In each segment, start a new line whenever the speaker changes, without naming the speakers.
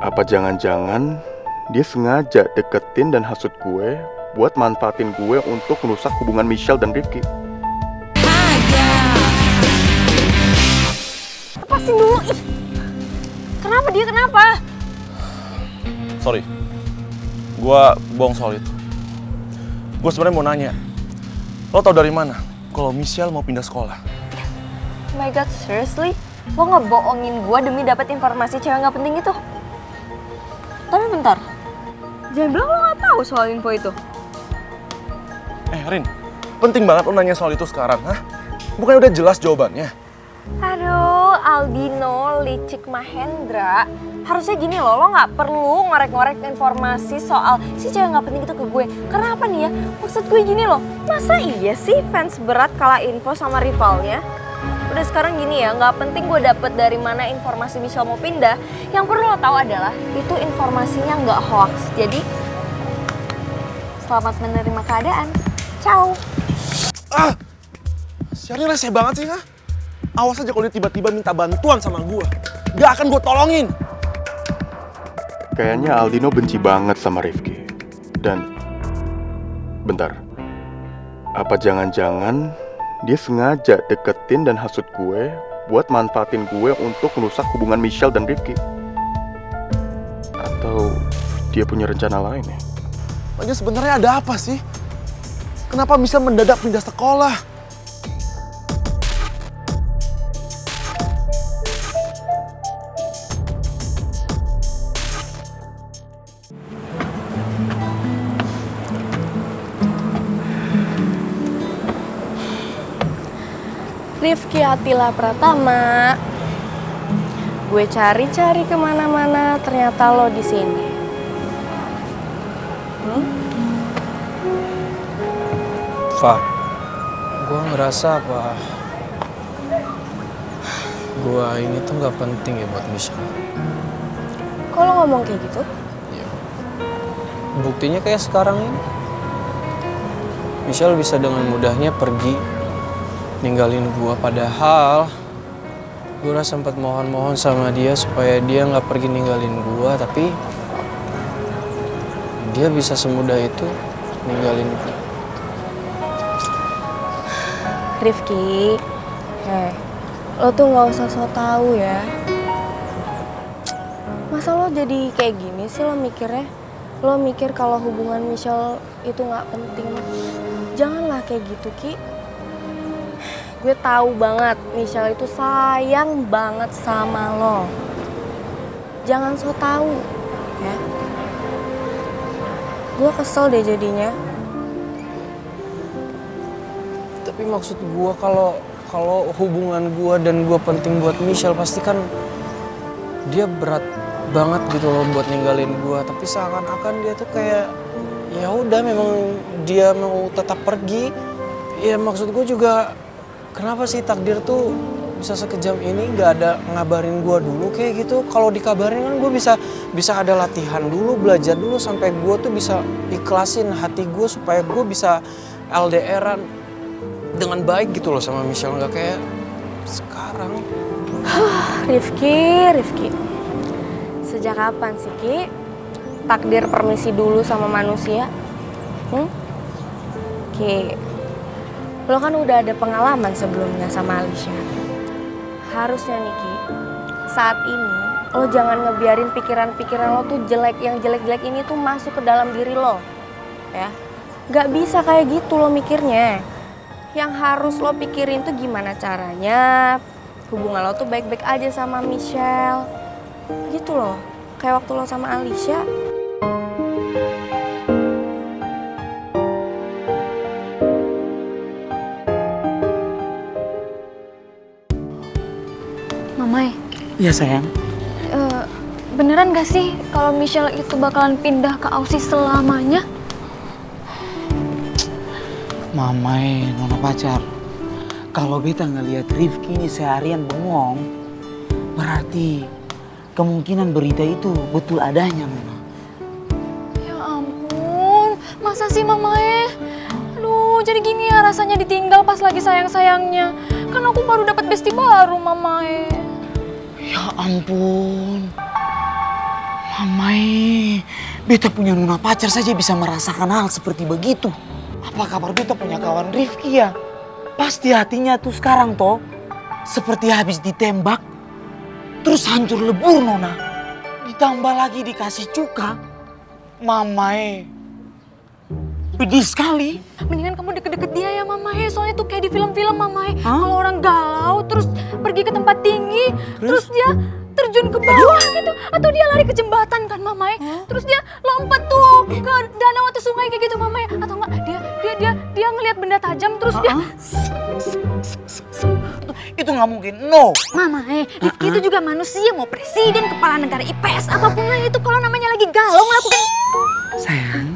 Apa jangan-jangan dia sengaja deketin dan hasut gue buat manfaatin gue untuk merusak hubungan Michelle dan Rifki?
Lepasin dulu, ih. Kenapa dia, kenapa?
Sorry, gue bohong soal itu. Gue sebenarnya mau nanya, lo tau dari mana kalau Michelle mau pindah sekolah?
Oh my god, seriously? Lo ngebohongin gue demi dapat informasi cewek gak penting itu? Tapi bentar, jangan bilang lo gak tahu soal info itu.
Rin, penting banget lo nanya soal itu sekarang, hah? Bukannya udah jelas jawabannya?
Aduh, Aldino, licik Mahendra. Harusnya gini loh, lo gak perlu ngorek-ngorek informasi soal si cewek gak penting itu ke gue. Karena apa nih ya, maksud gue gini loh, masa iya sih fans berat kalah info sama rivalnya? Udah sekarang gini ya, gak penting gue dapet dari mana informasi Michelle mau pindah. Yang perlu lo tahu adalah, itu informasinya gak hoax. Jadi, selamat menerima keadaan. Ciao.
Syari rese banget sih, ha? Awas aja kalau dia tiba-tiba minta bantuan sama gue. Gak akan gue tolongin.
Kayaknya Aldino benci banget sama Rifki. Dan, bentar, apa jangan-jangan dia sengaja deketin dan hasut gue buat manfaatin gue untuk merusak hubungan Michelle dan Rifki? Atau dia punya rencana lain ya?
Makanya sebenarnya ada apa sih? Kenapa bisa mendadak pindah sekolah?
Rifki Atila Pratama. Gue cari-cari kemana-mana, ternyata lo di sini.
Fa, gue ngerasa apa gue ini tuh gak penting ya buat Michelle.
Kok lo ngomong kayak gitu?
Ya. Buktinya kayak sekarang ini. Michelle bisa dengan mudahnya pergi ninggalin gue, padahal gue udah sempat mohon-mohon sama dia supaya dia nggak pergi ninggalin gue, tapi dia bisa semudah itu ninggalin gue.
Rifki, lo tuh nggak usah so tau ya. Masa lo jadi kayak gini sih lo mikirnya? Lo mikir kalau hubungan Michelle itu nggak penting. Janganlah kayak gitu, Ki. Gue tahu banget Michelle itu sayang banget sama lo. Jangan so tau, ya. Gue kesel deh jadinya.
Tapi maksud gue kalau hubungan gue dan gue penting buat Michelle, pasti kan dia berat banget gitu loh buat ninggalin gue. Tapi seakan-akan dia tuh kayak ya udah memang dia mau tetap pergi. Ya maksud gue juga, kenapa sih takdir tuh bisa sekejam ini nggak ada ngabarin gue dulu kayak gitu? Kalau dikabarin kan gue bisa ada latihan dulu, belajar dulu sampai gue tuh bisa ikhlasin hati gue supaya gue bisa LDR-an dengan baik gitu loh sama Michelle, nggak kayak sekarang.
Rifki. Sejak kapan sih, Ki? Takdir permisi dulu sama manusia? Ki, lo kan udah ada pengalaman sebelumnya sama Alicia. Harusnya nih, Ki, saat ini lo jangan ngebiarin pikiran-pikiran lo tuh yang jelek-jelek ini tuh masuk ke dalam diri lo. Ya, gak bisa kayak gitu lo mikirnya. Yang harus lo pikirin tuh gimana caranya hubungan lo tuh baik-baik aja sama Michelle. Gitu loh, kayak waktu lo sama Alicia.
Mamai.
Iya sayang.
Beneran gak sih kalau Michelle itu bakalan pindah ke Aussie selamanya?
Mamai, nona pacar. Kalau beta ngeliat Rifki ini seharian bengong, berarti kemungkinan berita itu betul adanya, Nona.
Ya ampun, masa sih Mamai? Aduh, jadi gini ya rasanya ditinggal pas lagi sayang-sayangnya. Kan aku baru dapat bestie baru, Mamai.
Ya ampun. Mamai, beta punya nona pacar saja bisa merasakan hal seperti begitu. Apa kabar beta punya kawan Rifki ya? Pasti hatinya tuh sekarang toh seperti habis ditembak, terus hancur lebur nona. Ditambah lagi dikasih cuka. Mamai, pedih sekali.
Mendingan kamu deket-deket dia ya Mamae, soalnya tuh kayak di film-film Mamae. Kalau orang galau terus pergi ke tempat tinggi, terus dia terjun ke bawah gitu, atau dia lari ke jembatan kan Mamae, terus dia lompat tuh ke danau atau sungai kayak gitu Mamae, atau enggak dia ngelihat benda tajam terus dia
Itu nggak mungkin, no.
Mamae, Rifki itu juga manusia, mau presiden, kepala negara IPS, apapun lah itu kalau namanya lagi galau melakukan.
Sayang,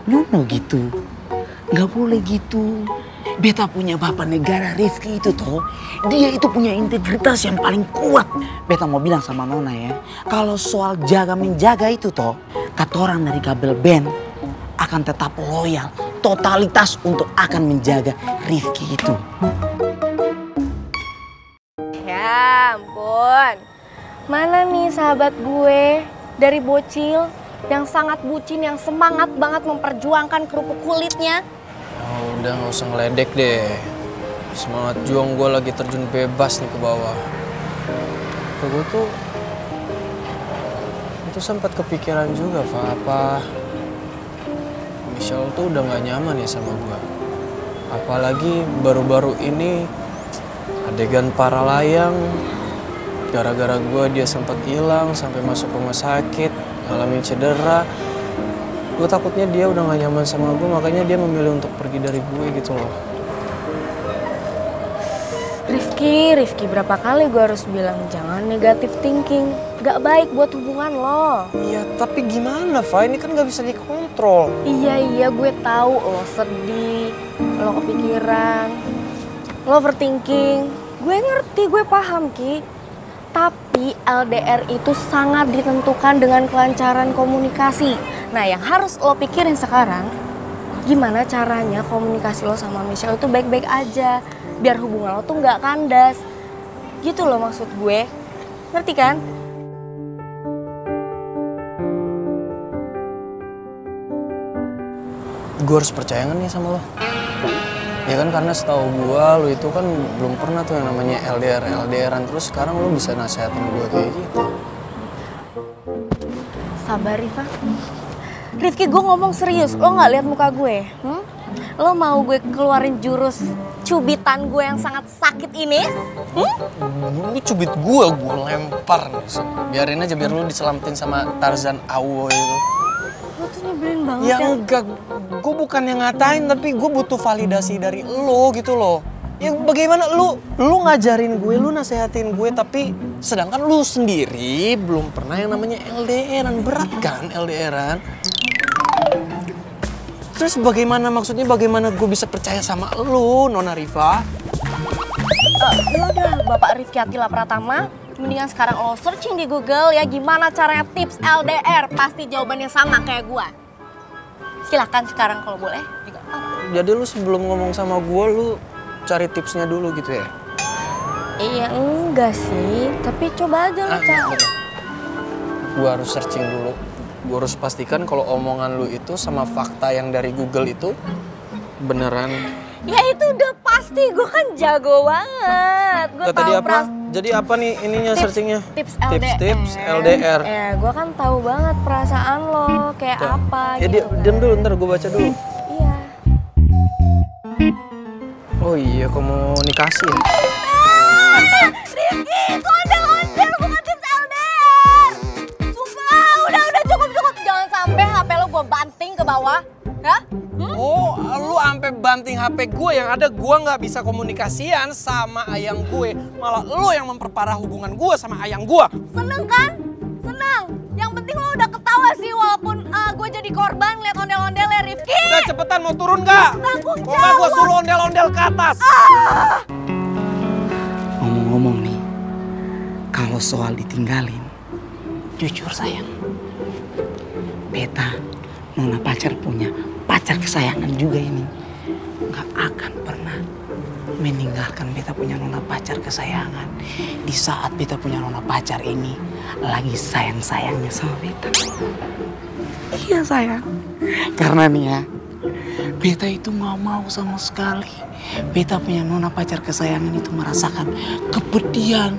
nono gitu. Nggak boleh gitu. Beta punya bapak negara Rifki itu toh, dia itu punya integritas yang paling kuat. Beta mau bilang sama nona ya, kalau soal jaga-menjaga itu toh, katoran dari kabel band akan tetap loyal, totalitas untuk akan menjaga Rifki itu.
Ya ampun. Mana nih sahabat gue dari bocil yang sangat bucin, yang semangat banget memperjuangkan kerupuk kulitnya.
Oh, udah nggak usah ngeledek deh. Semangat juang gue lagi terjun bebas nih ke bawah. Gue tuh itu sempat kepikiran juga, apa Michelle tuh udah nggak nyaman ya sama gue. Apalagi baru-baru ini adegan Paralayang, gara-gara gue dia sempat hilang sampai masuk rumah sakit, ngalamin cedera. Gue takutnya dia udah gak nyaman sama gue, makanya dia memilih untuk pergi dari gue gitu loh.
Rifki, berapa kali gue harus bilang jangan negatif thinking. Gak baik buat hubungan lo.
Iya, tapi gimana, Fa? Ini kan gak bisa dikontrol.
Iya, gue tahu lo sedih, lo kepikiran, lo overthinking. Gue ngerti, gue paham, Ki. Tapi LDR itu sangat ditentukan dengan kelancaran komunikasi. Nah, yang harus lo pikirin sekarang, gimana caranya komunikasi lo sama Michelle itu baik-baik aja. Biar hubungan lo tuh nggak kandas. Gitu loh maksud gue. Ngerti kan?
Gue harus percaya nggak nih sama lo? Ya kan karena setahu gue lo itu kan belum pernah tuh yang namanya LDR-LDRan. Terus sekarang lo bisa nasehatin gue kayak gitu.
Sabar, Rifa. Rifki, gue ngomong serius. Lo nggak lihat muka gue? Lo mau gue keluarin jurus cubitan gue yang sangat sakit ini?
Lu cubit gue lempar nih sini. Biarin aja biar lo diselamatin sama Tarzan Awo itu.
Lo tuh nyebelin banget
Ya enggak, gue bukan yang ngatain, tapi gue butuh validasi dari lo gitu loh. Ya bagaimana lu ngajarin gue, lu nasehatin gue, tapi sedangkan lu sendiri belum pernah yang namanya LDRan. Berat kan LDRan? Terus bagaimana gue bisa percaya sama lu, Nona Rifa?
Udah, Bapak Rifki Atila Pratama, mendingan sekarang lo searching di Google ya gimana caranya tips LDR. Pasti jawabannya sama kayak gue. Silahkan sekarang kalau boleh.
Jadi lu sebelum ngomong sama gue, lu cari tipsnya dulu gitu ya?
Iya enggak sih, tapi coba aja lo cari.
Gue harus searching dulu. Gue harus pastikan kalau omongan lu itu sama fakta yang dari Google itu beneran.
Ya itu udah pasti, gue kan jago banget. Gue tahu
apa? Jadi apa nih ininya searchingnya?
Tips LDR.
Tips LDR.
Ya, gue kan tahu banget perasaan lo kayak apa
ya,
gitu.
Diam dulu, ntar gue baca dulu.
Iya.
Oh iya, komunikasi ya?
Rifki, itu ondel-ondel bukan tips LDR. Sumpah, udah cukup. Jangan sampai HP lo gue banting ke bawah. Ya?
Oh, lu sampai banting HP gue, yang ada gue nggak bisa komunikasian sama ayang gue. Malah lu yang memperparah hubungan gue sama ayang gue.
Seneng kan? Seneng. Yang penting lo udah ketawa sih walaupun gue jadi korban liat ondel-ondelnya Rifki.
Udah cepetan mau turun nggak?
Tanggung
Mau nggak gue suruh ondel-ondel ke atas?
Ngomong-ngomong nih, kalau soal ditinggalin, jujur sayang, beta nona pacar punya pacar kesayangan juga ini. nggak akan pernah meninggalkan beta punya nona pacar kesayangan di saat beta punya nona pacar ini lagi sayang-sayangnya sama beta. Iya sayang, karena nih ya, beta itu nggak mau sama sekali beta punya nona pacar kesayangan itu merasakan kepedihan,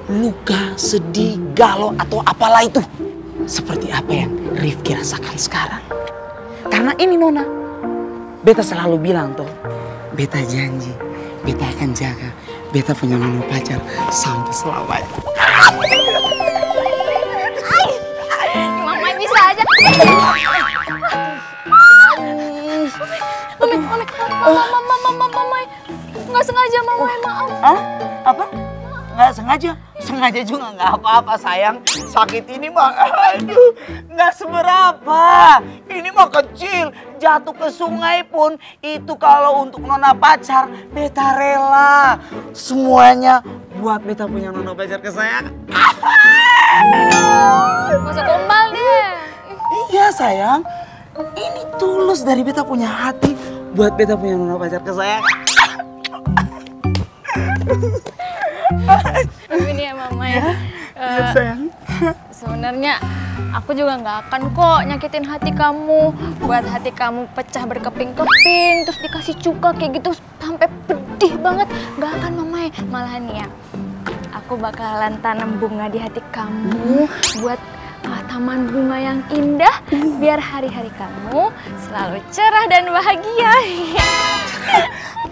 luka, sedih, galau atau apalah itu seperti apa yang Rifki rasakan sekarang. Karena ini nona, beta selalu bilang tuh, beta janji beta akan jaga beta punya nona pacar sampai selamanya.
Mama bisa aja. Mama, nggak sengaja Mama, maaf.
Hah? Apa? Nggak sengaja? Sengaja juga nggak apa-apa sayang. Sakit ini mah, aduh, nggak seberapa. Ini mah kecil. Jatuh ke sungai pun itu kalau untuk nona pacar, beta rela. Semuanya buat beta punya nona pacar kesayangan.
Masa gombal deh.
Iya sayang. Ini tulus dari beta punya hati buat beta punya nona pacar kesayangan.
Tapi nih ya Mama ya.
Iya sayang.
Sebenarnya aku juga nggak akan kok nyakitin hati kamu. Buat hati kamu pecah berkeping-keping, terus dikasih cuka kayak gitu sampai pedih banget. Nggak akan Mama ya. Malahan nih ya, aku bakalan tanam bunga di hati kamu buat taman bunga yang indah, biar hari-hari kamu selalu cerah dan bahagia.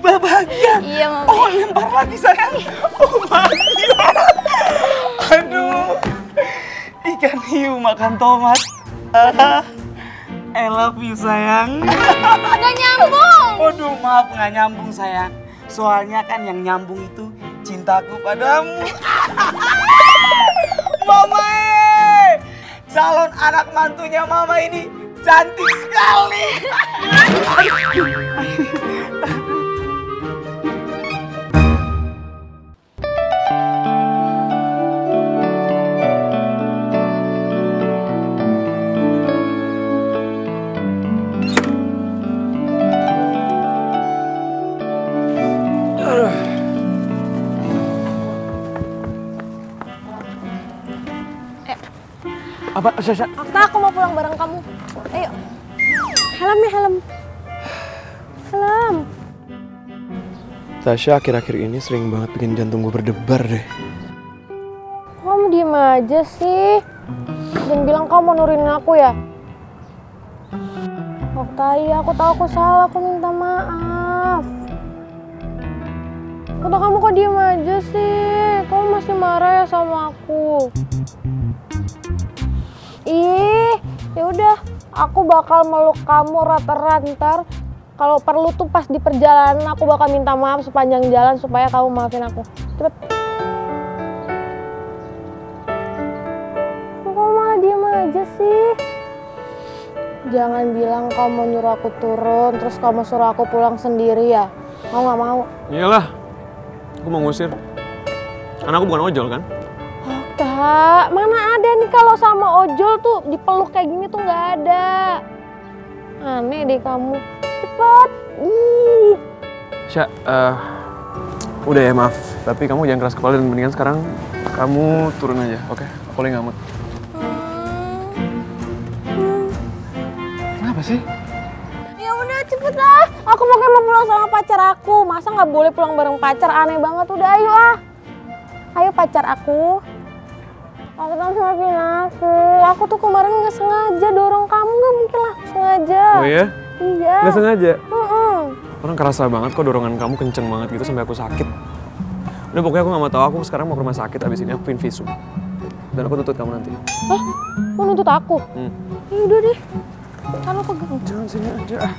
Bahagia?
Iya Mama.
Oh lempar lagi sayang. Oh bahagia. Aduh. Ikan hiu makan tomat. I love you sayang.
Nggak nyambung.
Waduh maaf nggak nyambung sayang. Soalnya kan yang nyambung itu cintaku padamu. Mama calon anak mantunya Mama ini cantik sekali.
Apa, Sasha?
Okta, aku mau pulang bareng kamu. Ayo. Helm nih, helm. Helm.
Tasya akhir-akhir ini sering banget bikin jantung gue berdebar deh.
Kamu diem aja sih. Jangan bilang kamu mau nurunin aku ya. Okta, iya aku tahu aku salah, aku minta maaf. Okta, kamu kok diem aja sih? Kamu masih marah ya sama aku? Ih, ya udah, aku bakal meluk kamu rata-rata. Kalau perlu tuh pas di perjalanan aku bakal minta maaf sepanjang jalan supaya kamu maafin aku. Cepet. Kok kamu malah diem aja sih? Jangan bilang kamu mau nyuruh aku turun, terus kamu suruh aku pulang sendiri ya? Kamu nggak mau?
Iyalah, aku mau ngusir. Karena aku bukan ojol kan?
Kak, mana ada nih kalau sama ojol tuh dipeluk kayak gini tuh nggak ada. Aneh deh kamu. Cepet.
Sya, udah ya maaf. Tapi kamu jangan keras kepala dan mendingan sekarang kamu turun aja, oke? Aku lagi ngamut. Kenapa sih?
Ya udah cepet lah. Aku mau pulang sama pacar aku. Masa nggak boleh pulang bareng pacar? Aneh banget. Udah ayo ah. Ayo pacar aku. Aku tak maafin aku. Aku tuh kemarin nggak sengaja dorong kamu, nggak mungkin lah aku sengaja.
Oh iya?
Iya.
Nggak sengaja?
Mm-mm.
Orang kerasa banget kok dorongan kamu kenceng banget gitu sampai aku sakit. Udah pokoknya aku nggak mau tahu, aku sekarang mau ke rumah sakit abis ini aku pin visum. Dan aku tuntut kamu nanti.
Hah? Mau nuntut aku? Ya udah deh. Kan lo pegang.
Jangan sini aja.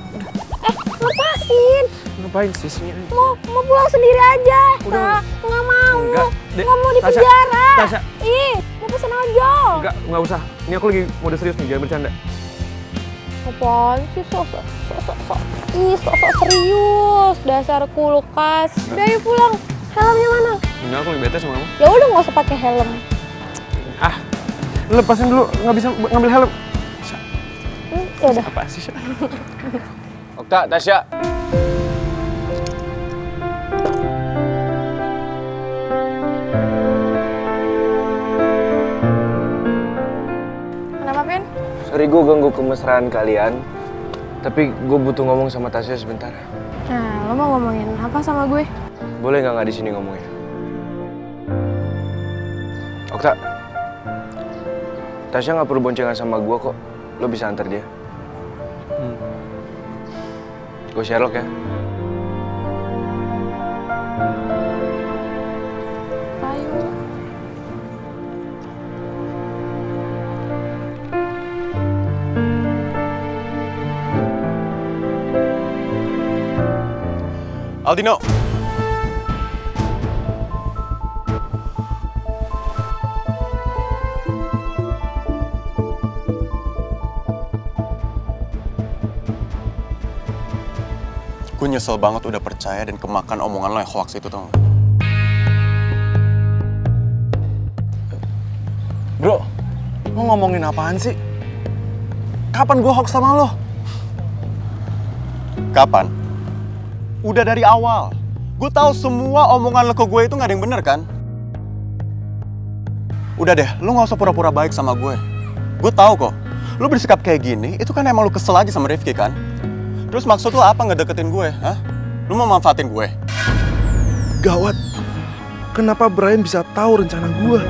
Lepasin.
Ngapain sih sini aja?
Mau pulang sendiri aja.
Udah.
Nggak mau.
Enggak.
Nggak mau di
Tasya,
penjara.
Tasya.
Ih, mau pesen ojol.
Nggak usah. Ini aku lagi mode serius nih, jangan bercanda.
Apaan sih? Sok serius. Dasarku Lukas. Udah yuk pulang. Helmnya mana?
Enggak, aku lagi bete sama kamu.
Ya udah nggak usah pakai helm.
Ah, lepasin dulu, nggak bisa ngambil helm.
Ya udah.
Apa sih? Okta, Tasya.
Vin?
Sorry gue ganggu kemesraan kalian. Tapi gue butuh ngomong sama Tasya sebentar.
Nah, lo mau ngomongin apa sama gue?
Boleh nggak di sini ngomongnya? Okta, Tasya nggak perlu boncengan sama gue kok. Lo bisa antar dia. Gue Sherlock ya.
Ayo.
Aldino. Gue nyesel banget udah percaya dan kemakan omongan lo yang hoax itu, tau gak?
Bro, lo ngomongin apaan sih? Kapan gue hoax sama lo?
Kapan? Udah dari awal. Gue tahu semua omongan lo ke gue itu gak ada yang bener kan? Udah deh, lo gak usah pura-pura baik sama gue. Gue tahu kok, lo bersikap kayak gini, itu kan emang lo kesel aja sama Rifki kan? Terus maksud lo apa ngedeketin gue, hah? Lo mau manfaatin gue?
Gawat, kenapa Brian bisa tahu rencana gue?